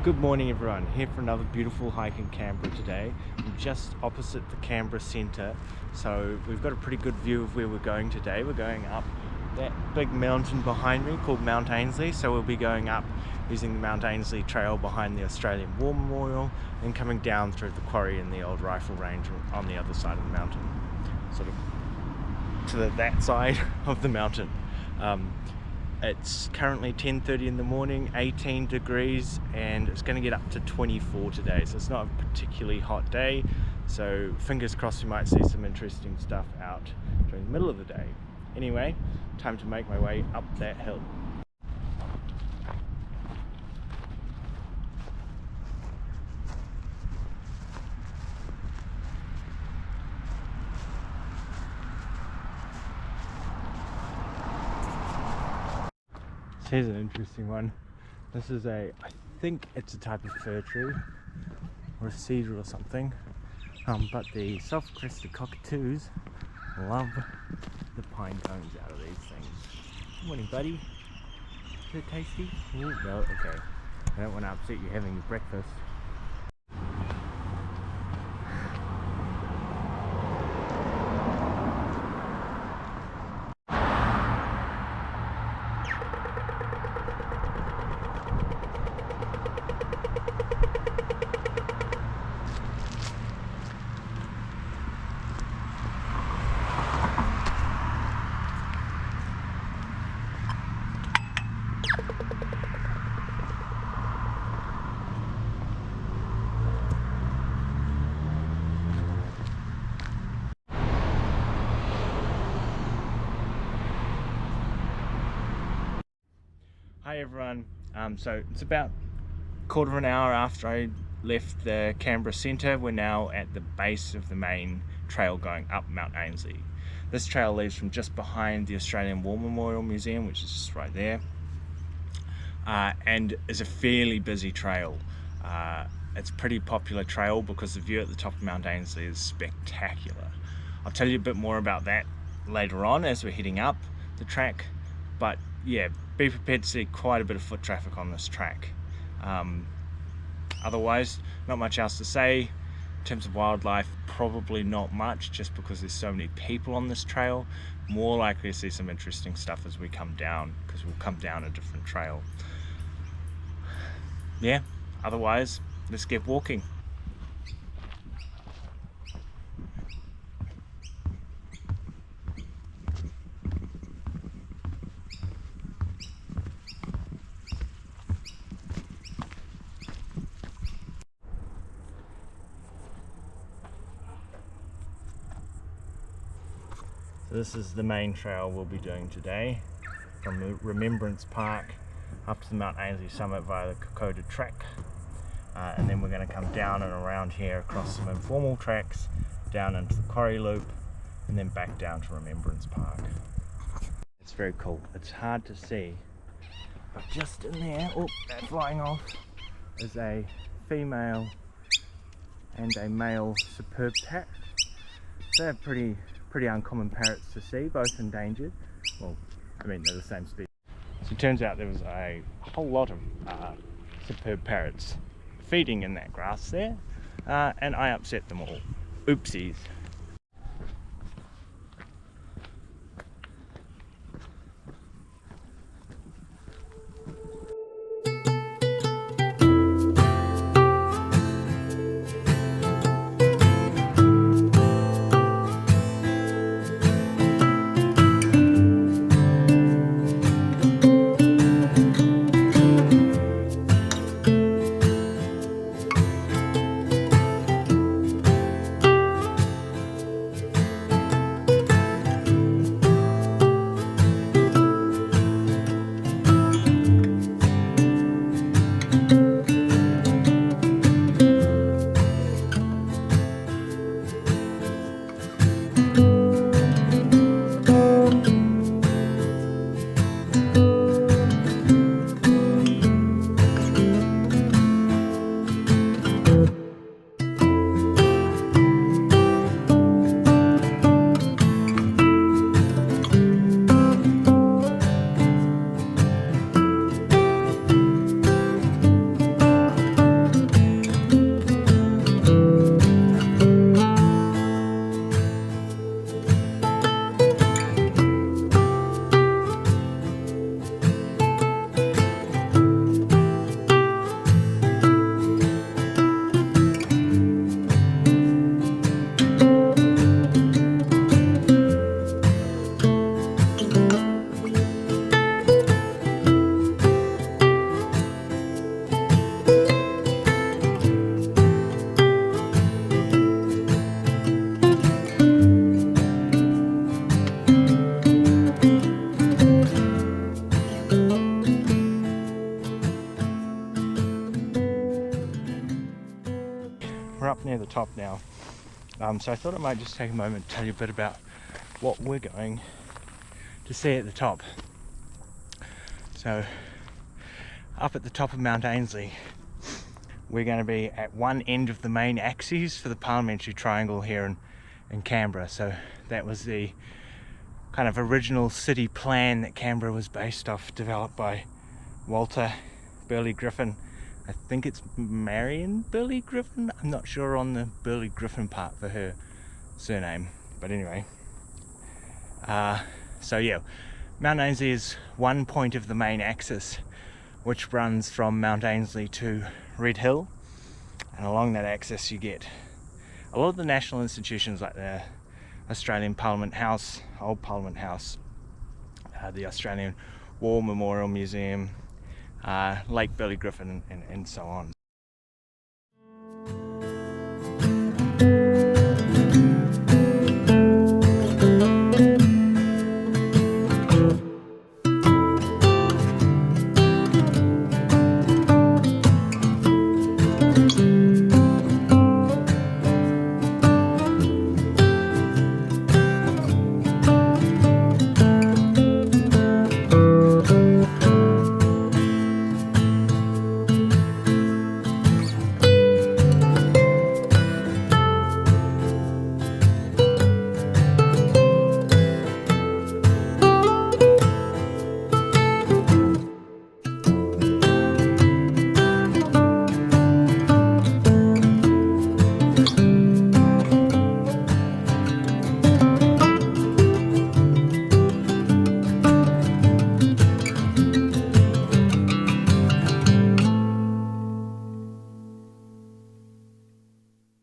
Good morning everyone, here for another beautiful hike in Canberra today. I'm just opposite the Canberra Centre, so we've got a pretty good view of where we're going today. We're going up that big mountain behind me called Mount Ainslie, so we'll be going up using the Mount Ainslie Trail behind the Australian War Memorial and coming down through the quarry and the old rifle range on the other side of the mountain, sort of to that side of the mountain. It's currently 10:30 in the morning, 18 degrees, and it's going to get up to 24 today, so it's not a particularly hot day, so fingers crossed we might see some interesting stuff out during the middle of the day. Anyway, time to make my way up that hill. Here's an interesting one. This is I think it's a type of fir tree or a cedar or something, but the Sulphur-Crested Cockatoos love the pine cones out of these things. Good morning, buddy. Is it tasty? Ooh, no, okay. I don't want to upset you having your breakfast. Hi everyone, so it's about a quarter of an hour after I left the Canberra Centre. We're now at the base of the main trail going up Mount Ainslie. This trail leaves from just behind the Australian War Memorial Museum, which is just right there, and is a fairly busy trail. It's a pretty popular trail because the view at the top of Mount Ainslie is spectacular. I'll tell you a bit more about that later on as we're heading up the track, but yeah, be prepared to see quite a bit of foot traffic on this track. Otherwise, not much else to say. In terms of wildlife, probably not much, just because there's so many people on this trail. More likely to see some interesting stuff as we come down, because we'll come down a different trail. Yeah, otherwise, let's get walking. This is the main trail we'll be doing today, from the Remembrance Park up to the Mount Ainslie summit via the Kokoda track, and then we're going to come down and around here across some informal tracks down into the Quarry loop and then back down to Remembrance Park. It's very cool. It's hard to see, but just in there, oh, they're flying off, is a female and a male superb parrot. They're pretty uncommon parrots to see, both endangered. Well, I mean, they're the same species. So it turns out there was a whole lot of superb parrots feeding in that grass there, and I upset them all. Oopsies. we're up near the top now. So I thought I might just take a moment to tell you a bit about what we're going to see at the top. So up at the top of Mount Ainslie, we're going to be at one end of the main axis for the parliamentary triangle here in Canberra. So that was the kind of original city plan that Canberra was based off, developed by Walter Burley Griffin. I think it's Marion Burley Griffin. I'm not sure on the Burley Griffin part for her surname, but anyway. So yeah, Mount Ainslie is one point of the main axis, which runs from Mount Ainslie to Red Hill, and along that axis you get a lot of the national institutions like the Australian Parliament House, Old Parliament House, the Australian War Memorial Museum, Lake Burley Griffin, and so on.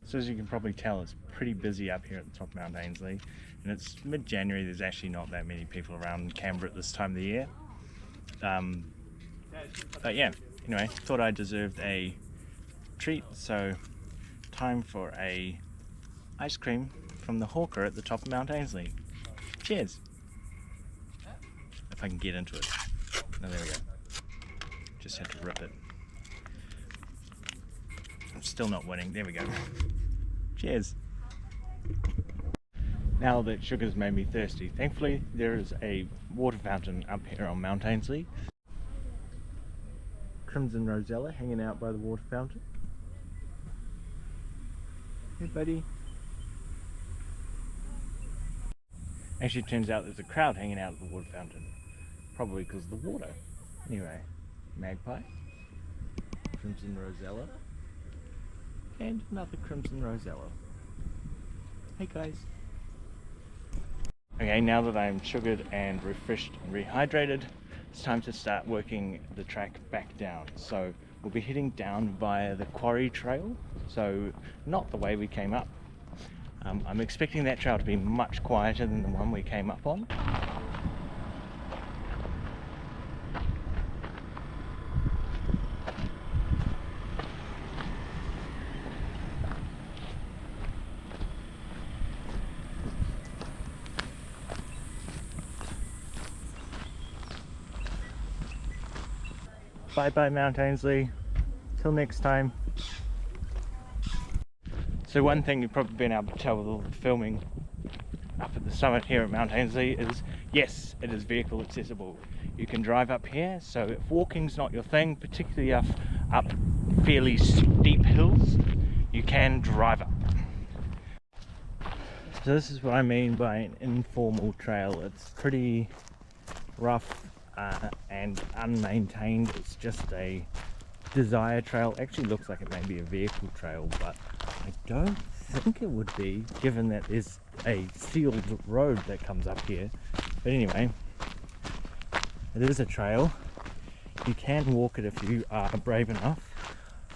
So as you can probably tell, it's pretty busy up here at the top of Mount Ainslie, and it's mid-January. There's actually not that many people around in Canberra at this time of the year. But yeah, anyway, thought I deserved a treat, so time for a ice cream from the hawker at the top of Mount Ainslie. Cheers! If I can get into it. Oh, there we go. Just had to rip it. I'm still not winning. There we go. Cheers. Now that sugar's made me thirsty, thankfully there is a water fountain up here on Mount Ainslie. Crimson Rosella hanging out by the water fountain. Hey buddy. Actually, it turns out there's a crowd hanging out at the water fountain. Probably because of the water. Anyway, Magpie, Crimson Rosella, and another Crimson Rosella. Hey guys. Okay, now that I'm sugared and refreshed and rehydrated, it's time to start working the track back down. So we'll be heading down via the Quarry Trail, so not the way we came up. I'm expecting that trail to be much quieter than the one we came up on. Bye bye Mount Ainslie, till next time. So one thing you've probably been able to tell with all the filming up at the summit here at Mount Ainslie is, yes, it is vehicle accessible. You can drive up here, so if walking's not your thing, particularly up fairly steep hills, you can drive up. So this is what I mean by an informal trail. It's pretty rough and unmaintained. It's just a desire trail. Actually looks like it may be a vehicle trail, but I don't think it would be, given that there's a sealed road that comes up here. But anyway, it is a trail. You can walk it if you are brave enough.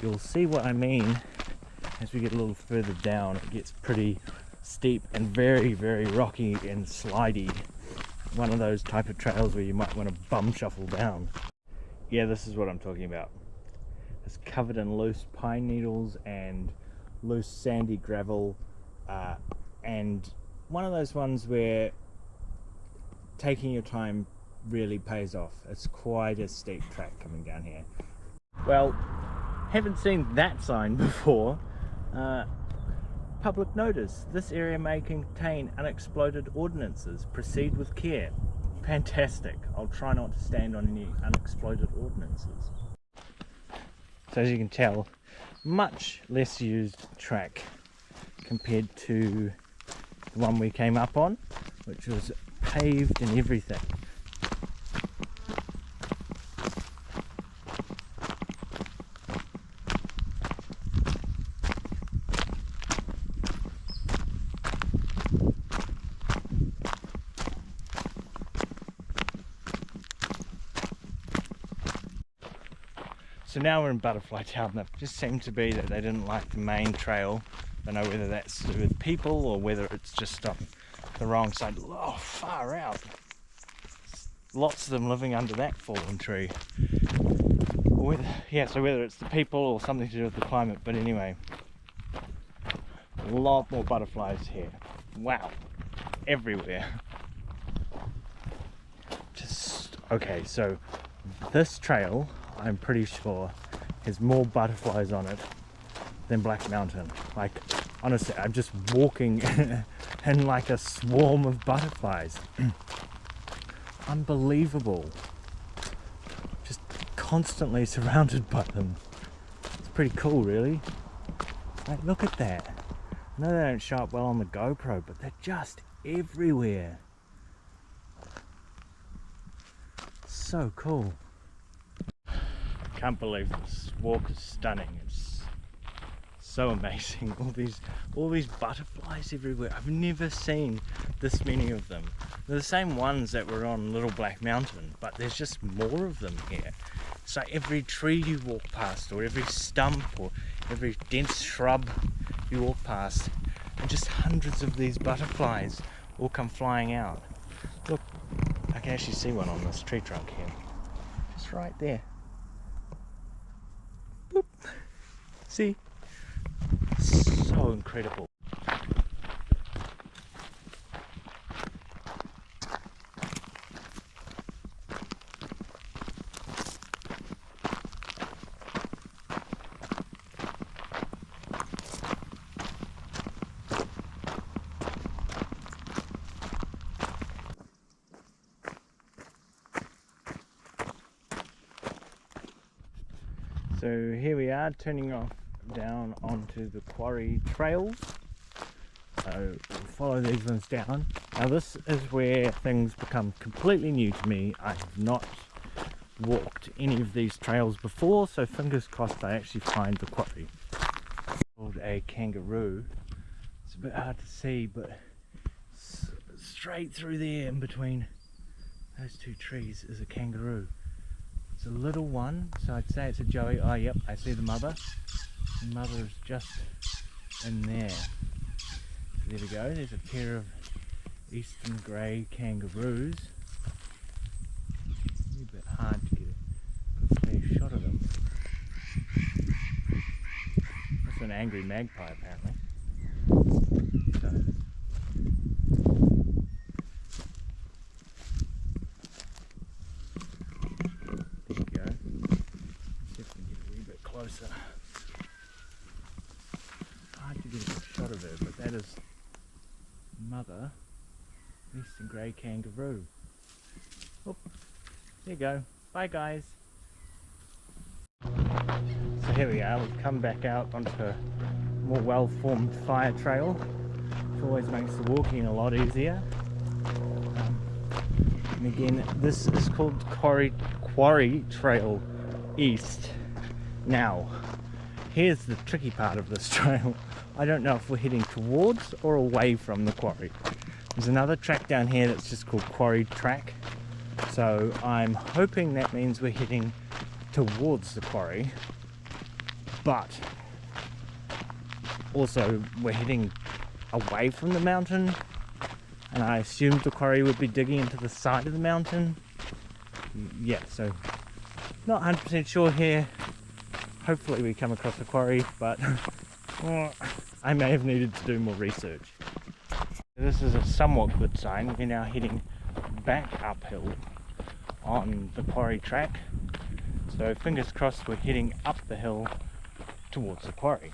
You'll see what I mean as we get a little further down. It gets pretty steep and very, very rocky and slidey. One of those type of trails where you might want to bum shuffle down. Yeah, this is what I'm talking about. It's covered in loose pine needles and loose sandy gravel, and one of those ones where taking your time really pays off. It's quite a steep track coming down here. Well, haven't seen that sign before. Public notice, this area may contain unexploded ordnances. Proceed with care. Fantastic. I'll try not to stand on any unexploded ordnances. So as you can tell, much less used track compared to the one we came up on, which was paved and everything. So now we're in Butterfly Town. It just seemed to be that they didn't like the main trail. I don't know whether that's to do with people or whether it's just on the wrong side. Oh, far out. Lots of them living under that fallen tree. So whether it's the people or something to do with the climate, but anyway. A lot more butterflies here. Wow. Everywhere. Okay, so this trail, I'm pretty sure, has more butterflies on it than Black Mountain. Like, honestly, I'm just walking in like a swarm of butterflies. Unbelievable. Just constantly surrounded by them. It's pretty cool, really. Like, look at that. I know they don't show up well on the GoPro, but they're just everywhere. So cool. Can't believe this walk is stunning. It's so amazing. All these butterflies everywhere. I've never seen this many of them. They're the same ones that were on Little Black Mountain, but there's just more of them here. So every tree you walk past, or every stump, or every dense shrub you walk past, and just hundreds of these butterflies all come flying out. Look, I can actually see one on this tree trunk here. Just right there. Boop. See? So incredible. So here we are, turning off down onto the Quarry Trail. So we'll follow these ones down. Now this is where things become completely new to me. I have not walked any of these trails before, so fingers crossed I actually find the quarry. Called a kangaroo. It's a bit hard to see, but straight through there in between those two trees is a kangaroo. It's a little one, so I'd say it's a joey. Oh yep, I see the mother. The mother is just in there. So there we go, there's a pair of eastern grey kangaroos. A little bit hard to get a clear shot of them. That's an angry magpie apparently. So, there you go. Definitely get a wee bit closer. Hard to get a good shot of her, but that is mother eastern grey kangaroo. Oh, there you go. Bye guys. So here we are, we've come back out onto a more well-formed fire trail, which always makes the walking a lot easier. And again, this is called Quarry Trail East. Now, here's the tricky part of this trail. I don't know if we're heading towards or away from the quarry. There's another track down here that's just called Quarry Track. So I'm hoping that means we're heading towards the quarry. But also we're heading away from the mountain. And I assumed the quarry would be digging into the side of the mountain. Yeah, so not 100% sure here. Hopefully we come across the quarry, but I may have needed to do more research. This is a somewhat good sign. We're now heading back uphill on the quarry track. So fingers crossed we're heading up the hill towards the quarry.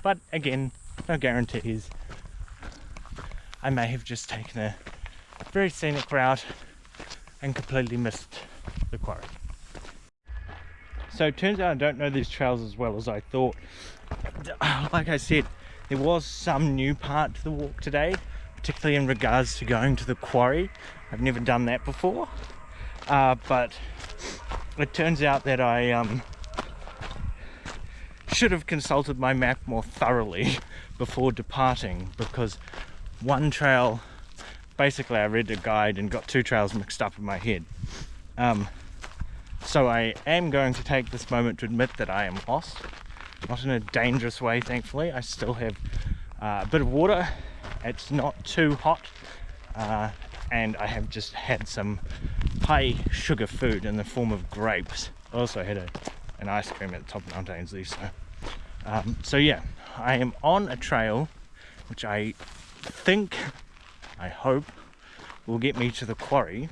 but again, no guarantees. I may have just taken a very scenic route and completely missed the quarry. So it turns out I don't know these trails as well as I thought. Like I said, there was some new part to the walk today, particularly in regards to going to the quarry. I've never done that before, but it turns out that I should have consulted my map more thoroughly before departing, because one trail, basically I read the guide and got two trails mixed up in my head. So I am going to take this moment to admit that I am lost. Not in a dangerous way, thankfully. I still have a bit of water. It's not too hot, and I have just had some high sugar food in the form of grapes. I also had an ice cream at the top of Mount Ainslie. So yeah, I am on a trail which I think, I hope, will get me to the quarry.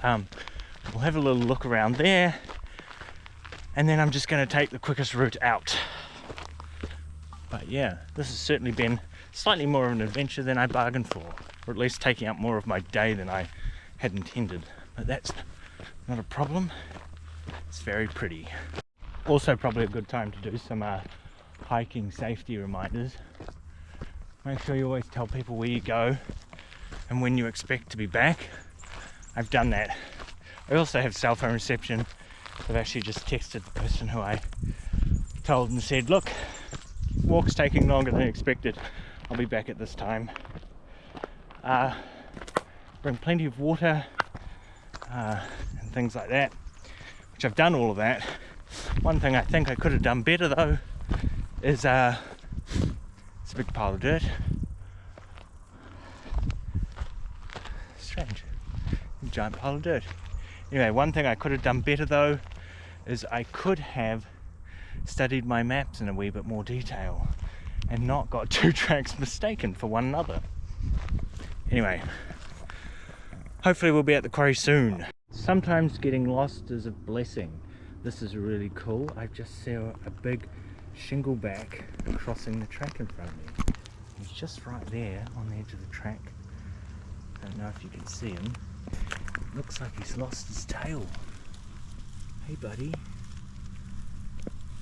We'll have a little look around there, and then I'm just going to take the quickest route out. But yeah, this has certainly been slightly more of an adventure than I bargained for, or at least taking up more of my day than I had intended. But that's not a problem. It's very pretty. Also probably a good time to do some hiking safety reminders. Make sure you always tell people where you go and when you expect to be back. I've done that. I also have cell phone reception. I've actually just texted the person who I told and said, look, walk's taking longer than expected. I'll be back at this time. Bring plenty of water and things like that, which I've done all of that. One thing I think I could have done better though is, it's a big pile of dirt. Strange. A giant pile of dirt. Anyway, one thing I could have done better though is I could have studied my maps in a wee bit more detail and not got two tracks mistaken for one another. Anyway, hopefully we'll be at the quarry soon. Sometimes getting lost is a blessing. This is really cool. I just saw a big shingleback crossing the track in front of me. He's just right there on the edge of the track. I don't know if you can see him. Looks like he's lost his tail. Hey buddy.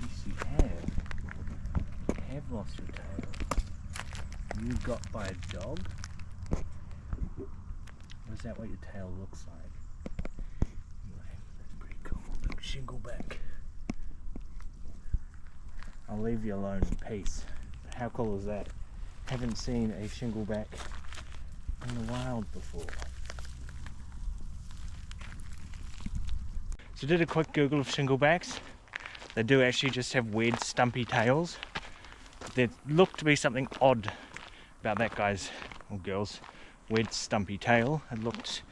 Yes you have. You have lost your tail. You got by a dog? Or is that what your tail looks like? Anyway, that's pretty cool. Big shingleback. I'll leave you alone in peace. How cool is that? Haven't seen a shingleback in the wild before. So I did a quick Google of shinglebacks. They do actually just have weird stumpy tails. There looked to be something odd about that guy's or girl's weird stumpy tail. It looked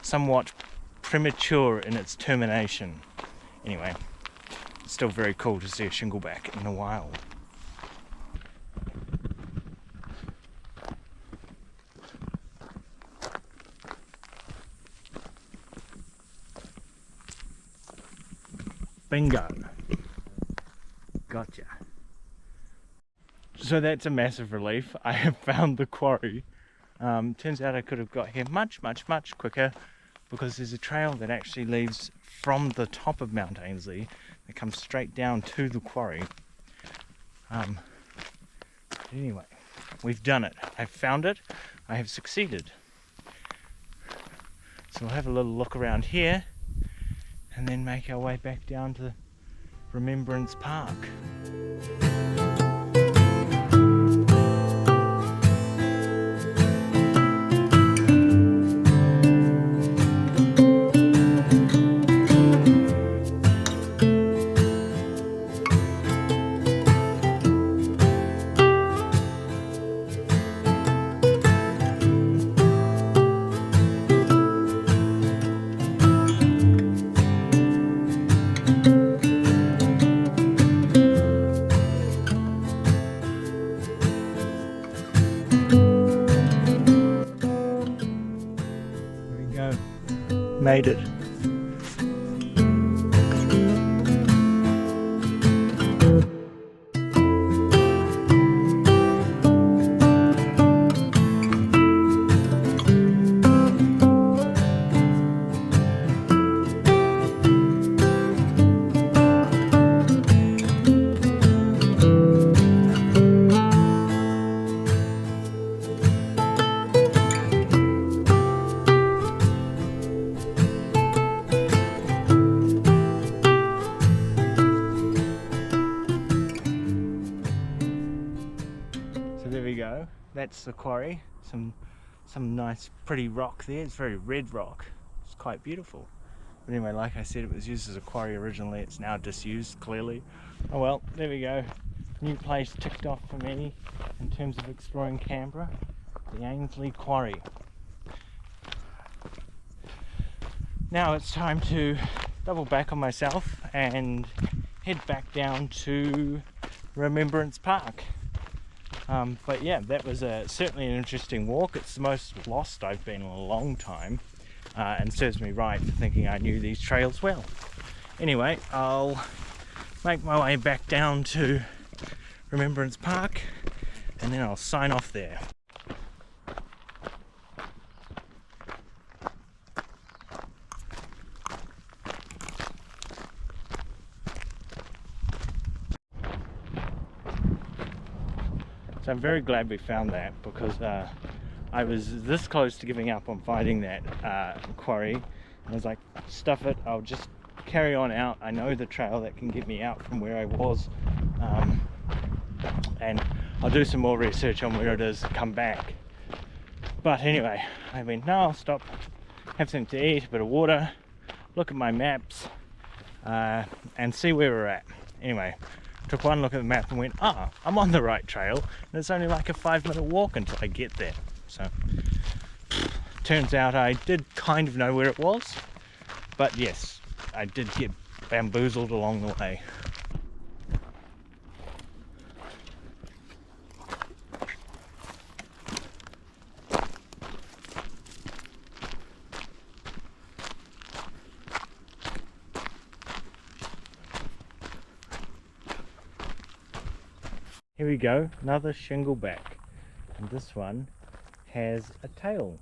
somewhat premature in its termination. Anyway, it's still very cool to see a shingleback in the wild. Bingo. Gotcha. So that's a massive relief. I have found the quarry. Turns out I could have got here much quicker, because there's a trail that actually leads from the top of Mount Ainslie that comes straight down to the quarry. Anyway, we've done it. I've found it. I have succeeded. So we'll have a little look around here and then make our way back down to Remembrance Park. Made it. go. That's the quarry. Some nice pretty rock there. It's very red rock. It's quite beautiful. But anyway, like I said, it was used as a quarry originally. It's now disused, clearly. Oh well, there we go. New place ticked off for me in terms of exploring Canberra. The Ainslie Quarry. Now it's time to double back on myself and head back down to Remembrance Park. But yeah, that was certainly an interesting walk. It's the most lost I've been in a long time, and serves me right for thinking I knew these trails well. Anyway, I'll make my way back down to Remembrance Park and then I'll sign off there. So I'm very glad we found that, because I was this close to giving up on finding that quarry. I was like, stuff it, I'll just carry on out. I know the trail that can get me out from where I was, and I'll do some more research on where it is and come back. But anyway, I went, no, I'll stop, have something to eat, a bit of water, look at my maps, and see where we're at. Anyway, took one look at the map and went, I'm on the right trail, and it's only like a 5-minute walk until I get there. So turns out I did kind of know where it was, but yes, I did get bamboozled along the way. Here we go, another shingleback, and this one has a tail.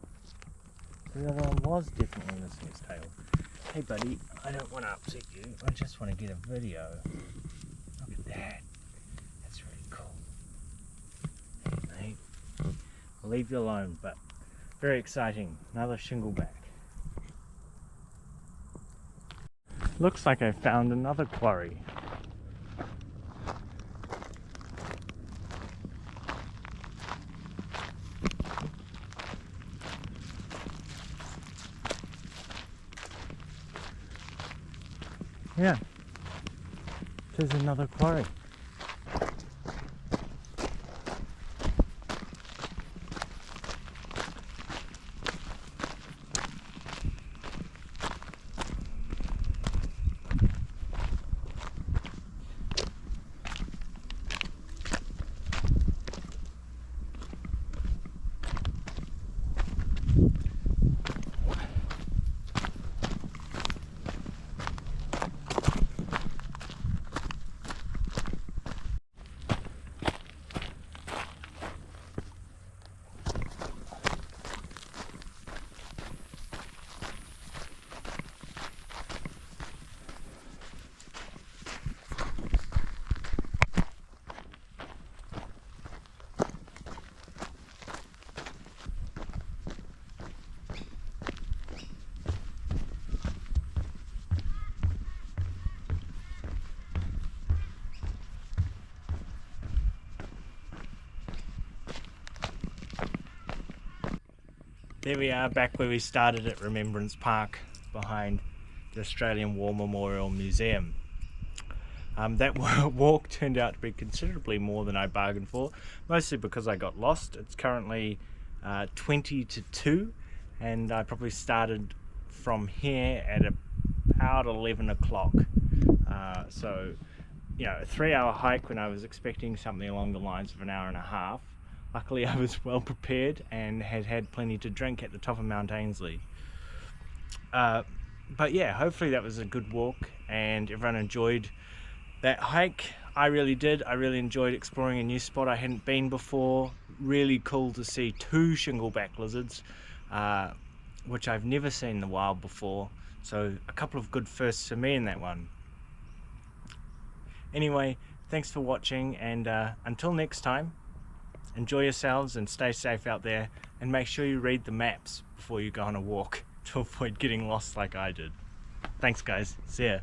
The other one was definitely missing its tail. Hey buddy, I don't want to upset you, I just want to get a video. Look at that, that's really cool. Hey mate, I'll leave you alone, but very exciting, another shingleback. Looks like I found another quarry. Yeah, there's another quarry. There we are, back where we started at Remembrance Park, behind the Australian War Memorial Museum. That walk turned out to be considerably more than I bargained for, mostly because I got lost. It's currently 20 to 2, and I probably started from here at about 11 o'clock. So, you know, a 3-hour hike when I was expecting something along the lines of an hour and a half. Luckily I was well prepared and had plenty to drink at the top of Mount Ainslie. But yeah, hopefully that was a good walk and everyone enjoyed that hike. I really did. I really enjoyed exploring a new spot I hadn't been before. Really cool to see 2 shingleback lizards, which I've never seen in the wild before. So a couple of good firsts for me in that one. Anyway, thanks for watching, and until next time, enjoy yourselves and stay safe out there, and make sure you read the maps before you go on a walk to avoid getting lost like I did. Thanks guys, see ya.